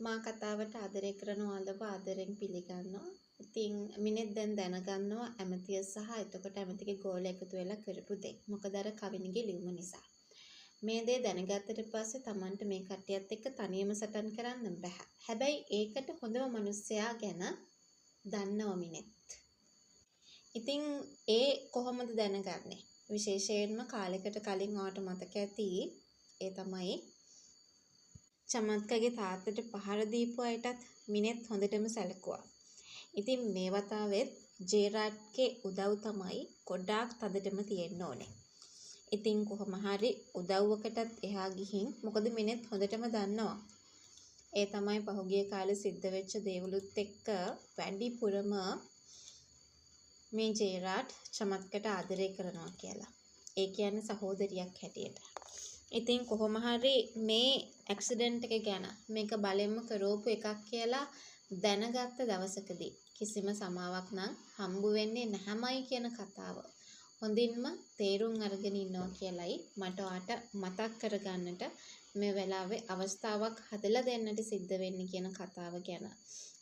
මා කතාවට ආදරය කරන ඔයාලව ආදරෙන් පිළිගන්නවා. ඉතින් මිනිත් දැන් දැනගන්නවා ඇමතිය සහ එතකොට ඇමතිගේ ගෝල එකතු වෙලා කරපු දේ. මොකද අර කවිනිගේ ලියුම නිසා. මේ දේ දැනගත්තට පස්සේ Tamanට මේ කට්ටියත් එක්ක තනියම සටන් කරන්න බෑ. හැබැයි ඒකට හොඳම මිනිස්සයා ගැන දන්නව මිනිත්. ඉතින් ඒ කොහොමද දැනගන්නේ? විශේෂයෙන්ම කාලයකට කලින් ඔයාට මතක ඇති ඒ තමයි චමත්කගේ තාත්තට පහර දීපු අයටත් මිනෙත් හොඳටම සැලකුවා. ඉතින් මේ වතාවෙත් ජේරාඩ්ගේ උදව් තමයි ගොඩාක් තදටම තියෙන්න ඕනේ. ඉතින් කොහොම හරි උදව්වකටත් එහා ගිහින් මොකද මිනෙත් හොඳටම දන්නවා. ඒ තමයි පහුගිය කාලේ සිද්ධ වෙච්ච දේවලුත් එක්ක වැඩිපුරම මේ ජේරාඩ් චමත්කට ආදරය කරනවා කියලා. ඒ කියන්නේ සහෝදරියක් හැටියට. ඉතින් කොහොම හරි මේ ඇක්සිඩන්ට් එක ගැන මේක බලෙන්ම කරවපු එකක් කියලා දැනගත්ත දවසකදී කිසිම සමාවක් නම් හම්බ වෙන්නේ නැහැමයි කියන කතාව හොඳින්ම තේරුම් අරගෙන ඉන්නවා කියලයි මට ඔයාට මතක් කරගන්නට මේ වෙලාවේ අවස්ථාවක් හදලා දෙන්නට සිද්ධ වෙන්නේ කියන කතාව ගැන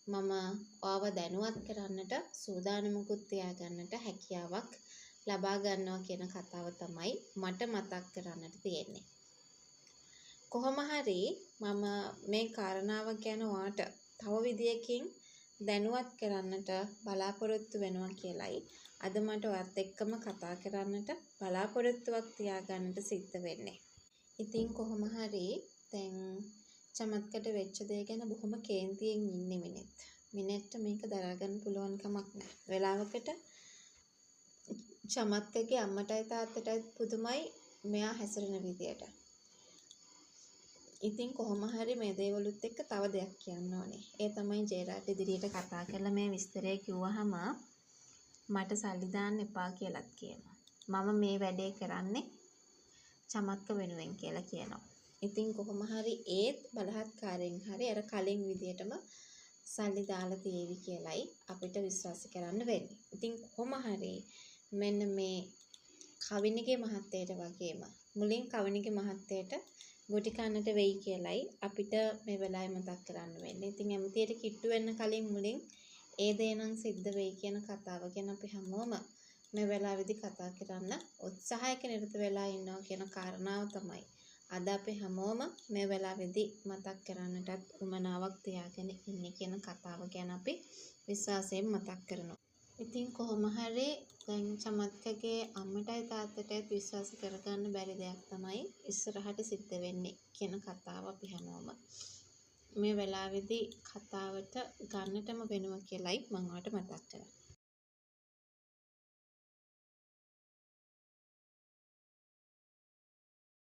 මම ඔයාව දැනුවත් කරන්නට සූදානමකුත් තියාගන්නට හැකියාවක් ලබා ගන්නවා කියන කතාව තමයි මට මතක් කරන්නට තියෙන්නේ. කොහොම හරි මම මේ කාරණාව ගැන ඔයාට තව විදියකින් දැනුවත් කරන්නට බලාපොරොත්තු වෙනවා කියලයි අද මට ඔයත් එක්කම කතා කරන්නට බලාපොරොත්තුවක් තියාගන්නට සිද්ධ වෙන්නේ. ඉතින් කොහොම හරි දැන් චමත්කට වෙච්ච දේ ගැන බොහොම කේන්තියෙන් ඉන්නේ මිනිත්. මිනිත්ට මේක දරා ගන්න පුළුවන් කමක් නැහැ. වෙලාවකට චමත්කගේ අම්මටයි තාත්තටයි පුදුමයි මෙයා හැසිරෙන විදියට. ඉතින් කොහොම හරි මේ දේවලුත් එක්ක තව දෙයක් කියන්න ඕනේ. ඒ තමයි ජේරාඩ් ඉදිරියට කතා කරලා මේ විස්තරය කිව්වහම මට සල්ලි දාන්න එපා කියලාත් කියනවා. මම මේ වැඩේ කරන්නේ චමත්ක වෙනුවෙන් කියලා කියනවා. ඉතින් කොහොම හරි ඒත් බලහත්කාරයෙන් හරි අර කලින් විදියටම සල්ලි දාලා තියෙවි කියලයි අපිට විශ්වාස කරන්න වෙන්නේ. ඉතින් කොහොම හරි මෙන්න මේ කවිනිගේ මහත්තයට වගේම මුලින් කවිනිගේ මහත්තයට ගොටි කන්නට වෙයි කියලයි අපිට මේ වෙලාවේ මතක් කරන්න වෙන්නේ. ඉතින් ඇමතියට කිට්ටු වෙන්න කලින් මුලින් ඒ දේ නම් සිද්ධ වෙයි කියන කතාව ගැන අපි හැමෝම මේ වෙලාවේදී කතා කරන්න උත්සාහයක නිරත වෙලා ඉන්නවා කියන කාරණාව තමයි අද අපි හැමෝම මේ වෙලාවේදී මතක් කරන්නටත් උමනාවක් තියාගෙන ඉන්නේ කියන කතාව ගැන අපි විශ්වාසයෙන් මතක් කරනවා. ඉතින් කොහොම හරි දැන් චමත්කගේ අම්මටයි තාත්තටයි විශ්වාස කරගන්න බැරි දෙයක් තමයි ඉස්සරහට සිද්ධ වෙන්නේ කියන කතාව අපි හැමෝම මේ වෙලාවේදී කතාවට ගන්නටම වෙනවා කියලයි මම ඔයාලට මතක් කරන්නේ.